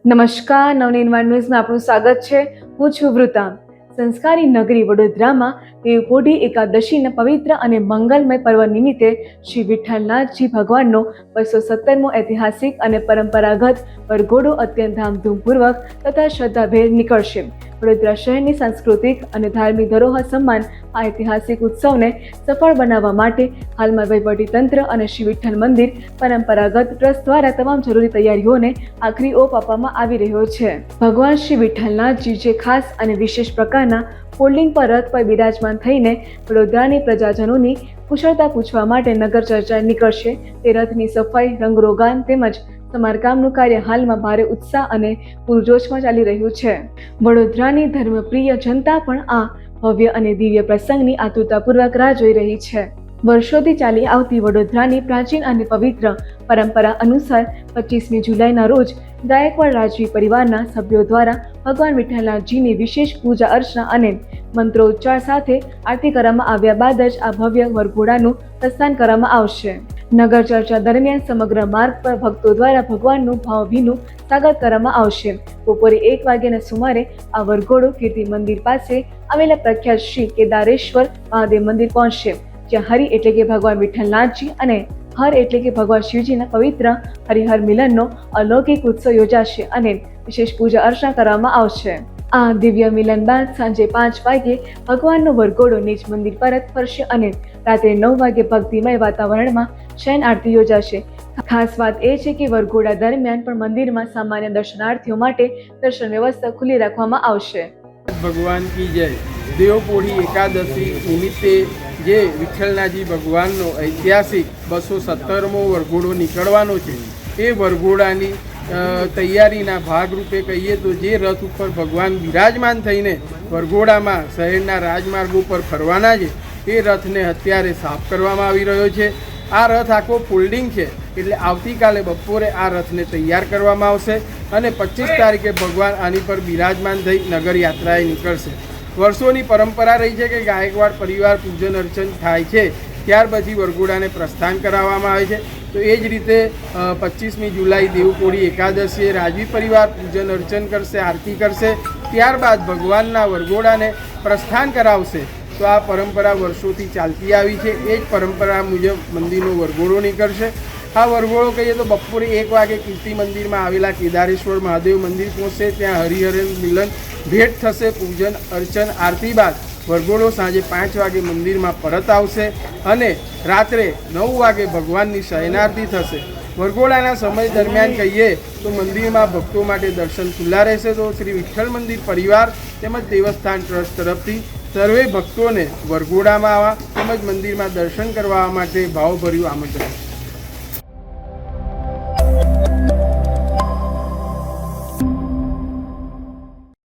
નમસ્કાર, નવનિર્માણ ન્યૂઝમાં આપનું સ્વાગત છે। હું છું વૃતા। સંસ્કારી નગરી વડોદરામાં દેવપોઢી એકાદશીના પવિત્ર અને મંગલમય પર્વ નિમિત્તે શ્રી વિઠ્ઠલનાથજી ભગવાનનો 217મો ઐતિહાસિક અને પરંપરાગત વરઘોડો અત્યંત ધામધૂમપૂર્વક તથા શ્રદ્ધાભેર નીકળશે। વડોદરા શહેરની સાંસ્કૃતિક અને ધાર્મિક ધરોહર સમાન આ ઐતિહાસિક ઉત્સવને સફળ બનાવવા માટે હાલમાં વહીવટીતંત્ર અને શ્રી વિઠ્ઠલ મંદિર પરંપરાગત ટ્રસ્ટ દ્વારા તમામ જરૂરી તૈયારીઓને આખરી ઓપ આપવામાં આવી રહ્યો છે। ભગવાન શ્રી વિઠ્ઠલનાથજી જે ખાસ અને વિશેષ પ્રકારના હોલ્ડિંગ પર રથ પર બિરાજમાન થઈને વડોદરાની પ્રજાજનોની કુશળતા પૂછવા માટે નગર ચર્ચા નીકળશે। તે રથની સફાઈ, રંગરોગાન તેમજ સમારકામનું કાર્ય હાલમાં ભારે ઉત્સાહ અને પૂરજોશમાં ચાલી રહ્યું છે। વડોદરાની ધર્મપ્રિય જનતા પણ આ ભવ્ય અને દિવ્ય પ્રસંગની આતુરતાપૂર્વક રાહ જોઈ રહી છે। વર્ષોથી ચાલી આવતી વડોદરાની પ્રાચીન અને પવિત્ર પરંપરા અનુસાર 25મી જુલાઈના રોજ ગાયકવાડ રાજવી પરિવારના સભ્યો દ્વારા ભગવાન વિઠ્ઠલનાથજીની વિશેષ પૂજા અર્ચના અને મંત્રોચ્ચાર સાથે આરતી કરવામાં આવ્યા બાદ જ આ ભવ્ય વરઘોડાનું પ્રસ્થાન કરવામાં આવશે। નગર ચર્ચા દરમિયાન સમગ્ર માર્ગ પર ભક્તો દ્વારા ભગવાનનું ભાવભીનું સ્વાગત કરવામાં આવશે। બપોરે 1 વાગ્યાના સુમારે આ વરઘોડો કીર્તિ મંદિર પાસે આવેલા પ્રખ્યાત શ્રી કેદારેશ્વર મહાદેવ મંદિર પહોંચશે, જ્યાં હરિ એટલે કે ભગવાન વિઠ્ઠલનાથજી અને હર એટલે કે ભગવાન શિવજીના પવિત્ર હરિહર મિલનનો અલૌકિક ઉત્સવ યોજાશે અને વિશેષ પૂજા અર્ચના કરવામાં આવશે। આ દિવ્ય મિલન બાદ સાંજે 5 વાગ્યે ભગવાનનો વરઘોડો નિજ મંદિર પરત ફરશે અને રાત્રે 9 વાગ્યે ભક્તિમય વાતાવરણમાં શયન આરતી યોજાશે। ખાસ વાત એ છે કે વરઘોડા દરમિયાન પણ મંદિરમાં સામાન્ય દર્શનાર્થીઓ માટે દર્શન વ્યવસ્થા ખુલ્લી રાખવામાં આવશે। ભગવાન કી જય। દેવપોઢી એકાદશી નિમિત્તે જે વિઠ્ઠલનાથજી ભગવાનનો ઐતિહાસિક 217મો વરઘોડો નીકળવાનો છે, એ વરઘોડાની તૈયારીના ભાગરૂપે કહીએ તો જે રથ ઉપર ભગવાન બિરાજમાન થઈને વરઘોડામાં શહેરના રાજમાર્ગો પર ફરવાના છે, એ રથને અત્યારે સાફ કરવામાં આવી રહ્યો છે। આ રથ આખો ફોલ્ડિંગ છે, એટલે આવતીકાલે બપોરે આ રથને તૈયાર કરવામાં આવશે અને 25 તારીખે ભગવાન આની પર બિરાજમાન થઈ નગર યાત્રાએ નીકળશે। વર્ષોની પરંપરા રહી છે કે ગાયકવાડ પરિવાર પૂજન અર્ચન થાય છે, ત્યાર પછી વરઘોડાને પ્રસ્થાન કરાવવામાં આવે છે। તો એ જ રીતે 25મી જુલાઈ દેવપોઢી એકાદશીએ રાજવી પરિવાર પૂજન અર્ચન કરશે, આરતી કરશે, ત્યારબાદ ભગવાનના વરઘોડાને પ્રસ્થાન કરાવશે। તો આ પરંપરા વર્ષોથી ચાલતી આવી છે, એ જ પરંપરા મુજબ મંદિરનો વરઘોડો નીકળશે। આ વરઘોડો કહીએ તો બપોરે 1 વાગે કીર્તિ મંદિરમાં આવેલા કેદારેશ્વર મહાદેવ મંદિર પહોંચશે, ત્યાં હરિહર મિલન ભેટ થશે। પૂજન અર્ચન આરતી બાદ વરઘોડો સાંજે 5 વાગે મંદિરમાં પરત આવશે અને રાત્રે 9 વાગે ભગવાનની શયનારતી થશે। વરઘોડાના સમય દરમિયાન કહીએ તો મંદિરમાં ભક્તો માટે દર્શન ખુલ્લા રહેશે। તો શ્રી વિઠ્ઠલ મંદિર પરિવાર તેમજ દેવસ્થાન ટ્રસ્ટ તરફથી સર્વે ભક્તોને વરઘોડામાં આવવા તેમજ મંદિરમાં દર્શન કરવા માટે ભાવભર્યું આમંત્રણ।